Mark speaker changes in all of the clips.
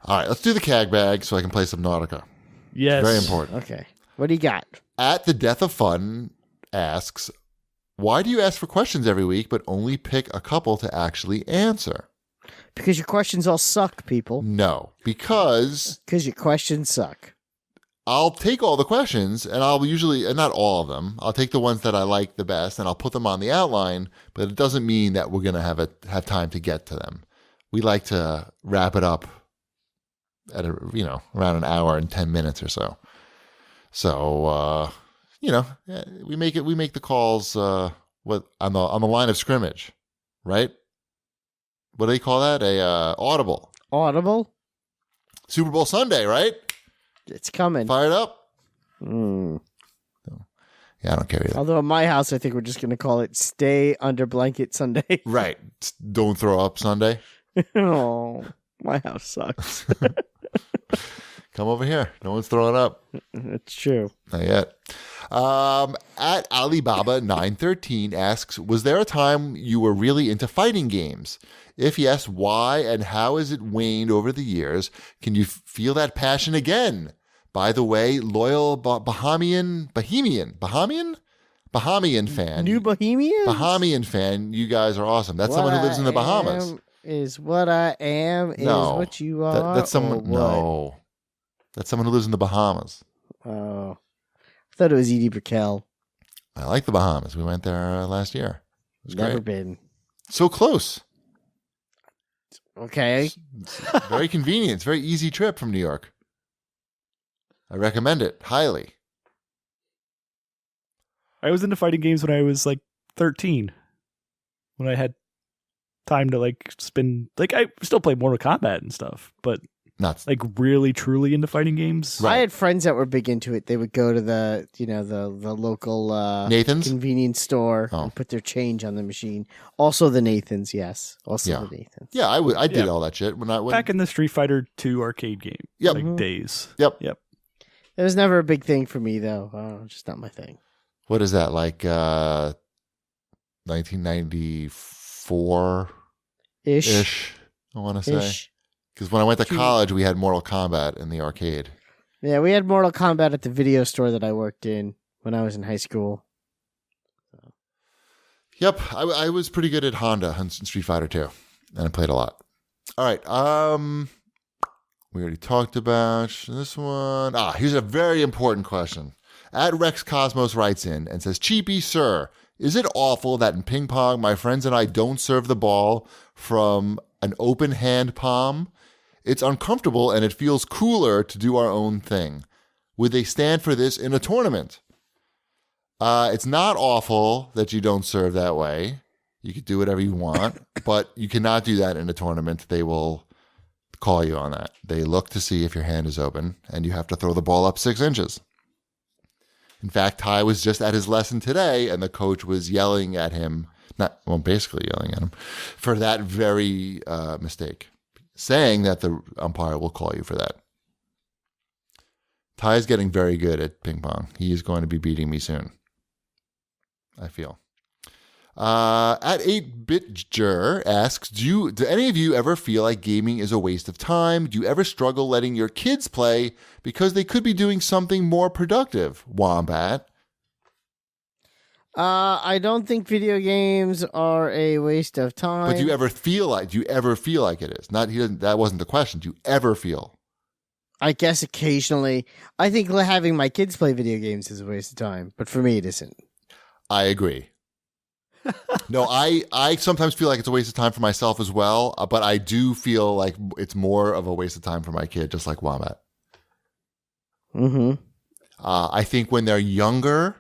Speaker 1: All right, let's do the CAGBag so I can play some Nautica.
Speaker 2: Yes.
Speaker 1: Very important.
Speaker 3: Okay. What do you got?
Speaker 1: At the Death of Fun asks, why do you ask for questions every week but only pick a couple to actually answer?
Speaker 3: Because your questions all suck, people.
Speaker 1: No, because
Speaker 3: your questions suck.
Speaker 1: I'll take all the questions and I'll usually, and not all of them, I'll take the ones that I like the best and I'll put them on the outline, but it doesn't mean that we're going to have time to get to them. We like to wrap it up at around an hour and 10 minutes or so. So, we make the calls on the line of scrimmage, right? What do they call that? Audible.
Speaker 3: Audible?
Speaker 1: Super Bowl Sunday, right?
Speaker 3: It's coming.
Speaker 1: Fired up?
Speaker 3: Mm.
Speaker 1: Yeah, I don't care either.
Speaker 3: Although in my house, I think we're just going to call it Stay Under Blanket Sunday.
Speaker 1: Right. Don't throw up Sunday.
Speaker 3: Oh, my house sucks.
Speaker 1: Come over here. No one's throwing up.
Speaker 3: It's true.
Speaker 1: Not yet. At Alibaba913 asks, was there a time you were really into fighting games? If yes, why and how has it waned over the years? Can you feel that passion again? By the way, loyal Bahamian fan.
Speaker 3: New Bohemians?
Speaker 1: Bahamian fan, you guys are awesome. That's someone who lives in the Bahamas.
Speaker 3: Is what I am is what you are.
Speaker 1: That's someone. No. That's someone who lives in the Bahamas.
Speaker 3: Oh. I thought it was Edie Brickell.
Speaker 1: I like the Bahamas. We went there last year. It was
Speaker 3: Never
Speaker 1: great.
Speaker 3: been.
Speaker 1: So close.
Speaker 3: Okay.
Speaker 1: It's very convenient. It's a very easy trip from New York. I recommend it highly.
Speaker 2: I was into fighting games when I was like 13. When I had time to spend I still play Mortal Kombat and stuff, but
Speaker 1: not
Speaker 2: really truly into fighting games.
Speaker 3: Right. I had friends that were big into it. They would go to the local
Speaker 1: Nathan's
Speaker 3: convenience store and put their change on the machine. Also the Nathan's, yes. Also the Nathan's.
Speaker 1: Yeah, I did all that shit when
Speaker 2: back in the Street Fighter 2 arcade game.
Speaker 1: Yep.
Speaker 2: Days.
Speaker 1: Yep.
Speaker 3: It was never a big thing for me though. Just not my thing.
Speaker 1: What is that, 1994 ish? I want to say. Because when I went to college, we had Mortal Kombat in the arcade.
Speaker 3: Yeah, we had Mortal Kombat at the video store that I worked in when I was in high school. So.
Speaker 1: Yep, I was pretty good at Honda and Street Fighter 2, and I played a lot. All right, we already talked about this one. Here's a very important question. At Rex Cosmos writes in and says, Cheapy, sir, is it awful that in ping pong, my friends and I don't serve the ball from an open hand palm? It's uncomfortable and it feels cooler to do our own thing. Would they stand for this in a tournament? It's not awful that you don't serve that way. You could do whatever you want, but you cannot do that in a tournament. They will call you on that. They look to see if your hand is open and you have to throw the ball up 6 inches. In fact, Ty was just at his lesson today and the coach was yelling at him, basically yelling at him for that very mistake, saying that the umpire will call you for that. Ty is getting very good at ping pong. He is going to be beating me soon, I feel. At 8bitjer asks, do any of you ever feel like gaming is a waste of time? Do you ever struggle letting your kids play because they could be doing something more productive? Wombat.
Speaker 3: I don't think video games are a waste of time.
Speaker 1: But do you ever feel like it is? That wasn't the question. Do you ever feel?
Speaker 3: I guess occasionally. I think having my kids play video games is a waste of time, but for me it isn't.
Speaker 1: I agree. No, I sometimes feel like it's a waste of time for myself as well, but I do feel like it's more of a waste of time for my kid, just like Wombat.
Speaker 3: Mm-hmm.
Speaker 1: I think when they're younger,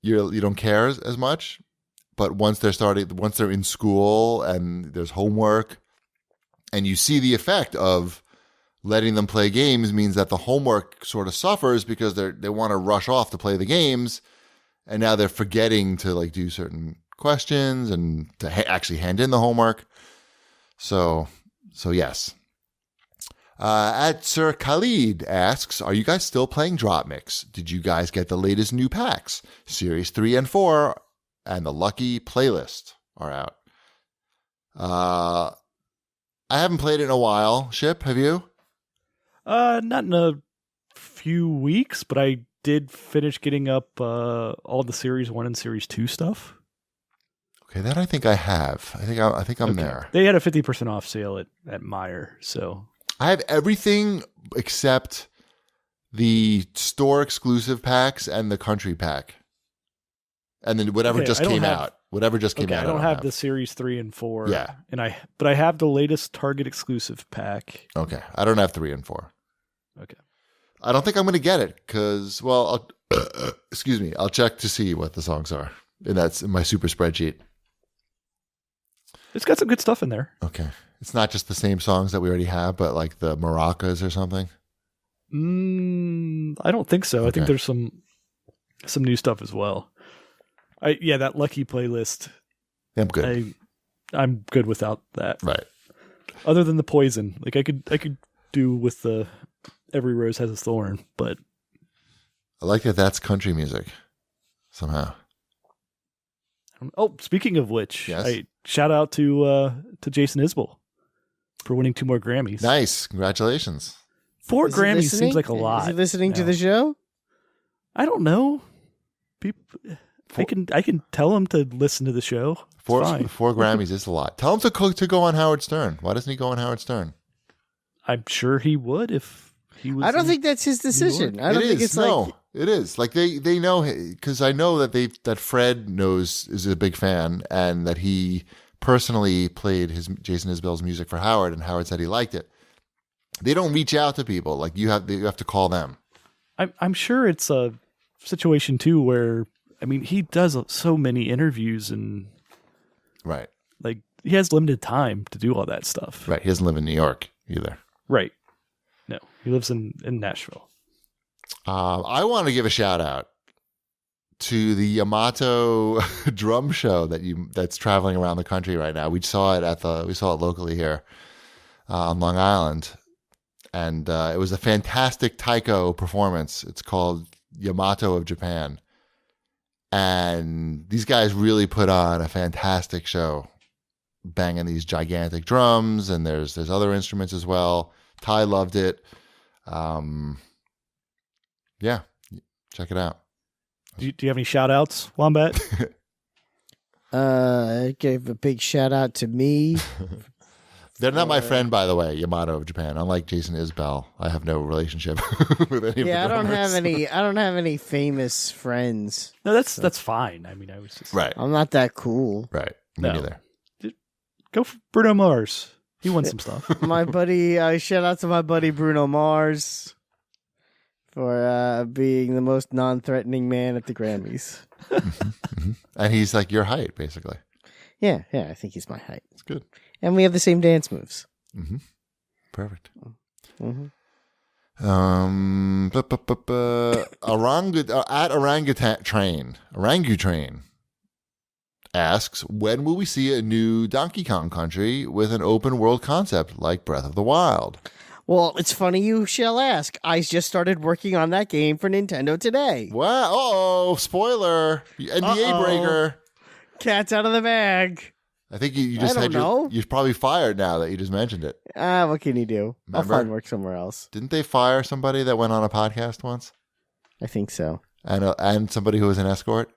Speaker 1: you don't care as much, but once they're in school and there's homework, and you see the effect of letting them play games means that the homework sort of suffers because they want to rush off to play the games. And now they're forgetting to do certain questions and to actually hand in the homework. So yes. At Sir Khalid asks, are you guys still playing DropMix? Did you guys get the latest new packs? Series 3 and 4 and the Lucky Playlist are out. I haven't played it in a while. Ship, have you?
Speaker 2: Not in a few weeks, but I did finish getting up all the Series 1 and Series 2 stuff.
Speaker 1: Okay, that I think I have. I think I'm there.
Speaker 2: They had a 50% off sale at Meijer, so
Speaker 1: I have everything except the store exclusive packs and the country pack. And then whatever just came out. Whatever just came out.
Speaker 2: I don't have the Series 3 and 4.
Speaker 1: Yeah.
Speaker 2: But I have the latest Target exclusive pack.
Speaker 1: Okay. I don't have 3 and 4.
Speaker 2: Okay.
Speaker 1: I don't think I'm going to get it because, well, excuse me. I'll check to see what the songs are. And that's in my super spreadsheet.
Speaker 2: It's got some good stuff in there.
Speaker 1: Okay. It's not just the same songs that we already have, but like the maracas or something?
Speaker 2: I don't think so.
Speaker 1: Okay.
Speaker 2: I think there's some new stuff as well. That Lucky playlist.
Speaker 1: I'm good.
Speaker 2: I'm good without that.
Speaker 1: Right.
Speaker 2: Other than the Poison, like I could do with the Every Rose Has a Thorn, but
Speaker 1: I like that that's country music somehow.
Speaker 2: Oh, speaking of which,
Speaker 1: yes?
Speaker 2: Shout out to Jason Isbell for winning 2 more Grammys.
Speaker 1: Nice. Congratulations.
Speaker 2: 4 Grammys seems like a lot.
Speaker 3: Is he listening to the show?
Speaker 2: I don't know. I can tell him to listen to the show.
Speaker 1: Four Grammys is a lot. Tell him to go on Howard Stern. Why doesn't he go on Howard Stern?
Speaker 2: I'm sure he would if he was.
Speaker 3: I don't think that's his decision. I don't think it's like
Speaker 1: it is. Like they know, because I know that Fred is a big fan, and that he personally played Jason Isbell's music for Howard, and Howard said he liked it. They don't reach out to people like you have to call them.
Speaker 2: I'm sure it's a situation too where he does so many interviews and
Speaker 1: right,
Speaker 2: like he has limited time to do all that stuff.
Speaker 1: Right, he doesn't live in New York either.
Speaker 2: Right, no, he lives in Nashville.
Speaker 1: I want to give a shout out to the Yamato drum show that's traveling around the country right now. We saw it locally here on Long Island, and it was a fantastic taiko performance. It's called Yamato of Japan, and these guys really put on a fantastic show, banging these gigantic drums, and there's other instruments as well. Ty loved it. Yeah, check it out.
Speaker 2: Do you have any shout outs, Wombat?
Speaker 3: I gave a big shout out to me.
Speaker 1: They're not my friend, by the way, Yamato of Japan. Unlike Jason Isbell, I have no relationship with any of the
Speaker 3: Yeah, I don't
Speaker 1: drummers.
Speaker 3: have any famous friends.
Speaker 2: No, that's fine. I was just
Speaker 1: Right.
Speaker 3: I'm not that cool.
Speaker 1: Right. Me neither.
Speaker 2: Go for Bruno Mars. He won some stuff.
Speaker 3: My buddy, shout out to my buddy Bruno Mars for being the most non-threatening man at the Grammys.
Speaker 1: And he's like your height, basically.
Speaker 3: Yeah, I think he's my height.
Speaker 1: It's good.
Speaker 3: And we have the same dance moves.
Speaker 1: Mm-hmm. Perfect.
Speaker 3: Mm-hmm.
Speaker 1: Orangutrain asks, when will we see a new Donkey Kong Country with an open world concept like Breath of the Wild?
Speaker 3: Well, it's funny you shall ask. I just started working on that game for Nintendo today.
Speaker 1: Wow. Uh-oh. Spoiler. NDA breaker.
Speaker 3: Cat's out of the bag.
Speaker 1: I think you just you're probably fired now that you just mentioned it.
Speaker 3: What can you do?
Speaker 1: Remember?
Speaker 3: I'll find work somewhere else.
Speaker 1: Didn't they fire somebody that went on a podcast once?
Speaker 3: I think so.
Speaker 1: And somebody who was an escort?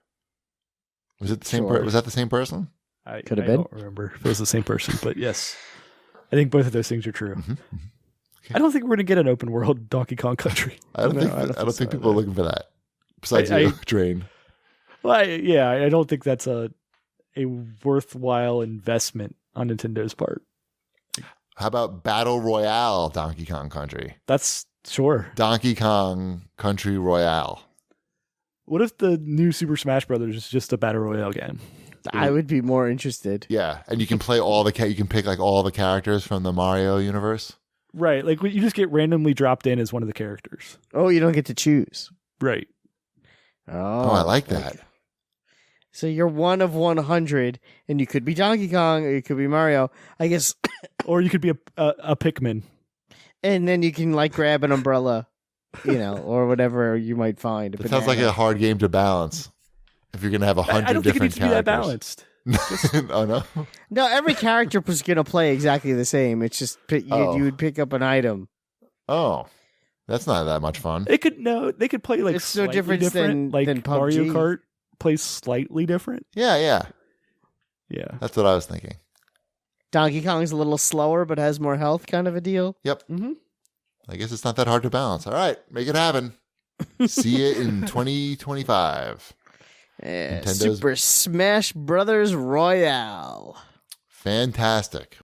Speaker 1: Was it the same?
Speaker 3: Sure.
Speaker 1: Was that the same person?
Speaker 3: Could have been.
Speaker 2: I don't remember if it was the same person, but yes. I think both of those things are true.
Speaker 1: Mm-hmm. Okay.
Speaker 2: I don't think we're going to get an open world Donkey Kong Country.
Speaker 1: I don't think people are looking for that. Besides you, Drain.
Speaker 2: Well, I don't think that's a worthwhile investment on Nintendo's part.
Speaker 1: How about Battle Royale Donkey Kong Country?
Speaker 2: That's sure.
Speaker 1: Donkey Kong Country Royale.
Speaker 2: What if the new Super Smash Brothers is just a battle royale game?
Speaker 3: I would be more interested.
Speaker 1: Yeah, and you can play you can pick like all the characters from the Mario universe.
Speaker 2: Right, like you just get randomly dropped in as one of the characters.
Speaker 3: Oh, you don't get to choose.
Speaker 2: Right.
Speaker 3: Oh,
Speaker 1: I like that.
Speaker 3: Okay. So you're one of 100, and you could be Donkey Kong, or you could be Mario, I guess.
Speaker 2: Or you could be a Pikmin.
Speaker 3: And then you can like grab an umbrella, or whatever you might find.
Speaker 1: It sounds like a hard game to balance. If you're going to have 100
Speaker 2: I don't think it
Speaker 1: different
Speaker 2: needs to be that
Speaker 1: characters.
Speaker 2: balanced.
Speaker 1: Oh no.
Speaker 3: No, every character was gonna play exactly the same. It's just you would pick up an item.
Speaker 1: Oh, that's not that much fun.
Speaker 2: They could play like
Speaker 3: It's no
Speaker 2: slightly
Speaker 3: different
Speaker 2: different.
Speaker 3: than
Speaker 2: Like
Speaker 3: PUBG.
Speaker 2: Mario Kart plays slightly different.
Speaker 1: Yeah.
Speaker 2: Yeah.
Speaker 1: That's what I was thinking.
Speaker 3: Donkey Kong's a little slower, but has more health, kind of a deal.
Speaker 1: Yep.
Speaker 2: Mm-hmm.
Speaker 1: I guess it's not that hard to balance. All right, make it happen. See it in 2025.
Speaker 3: Yeah,
Speaker 1: Nintendo's-
Speaker 3: Super Smash Brothers Royale.
Speaker 1: Fantastic.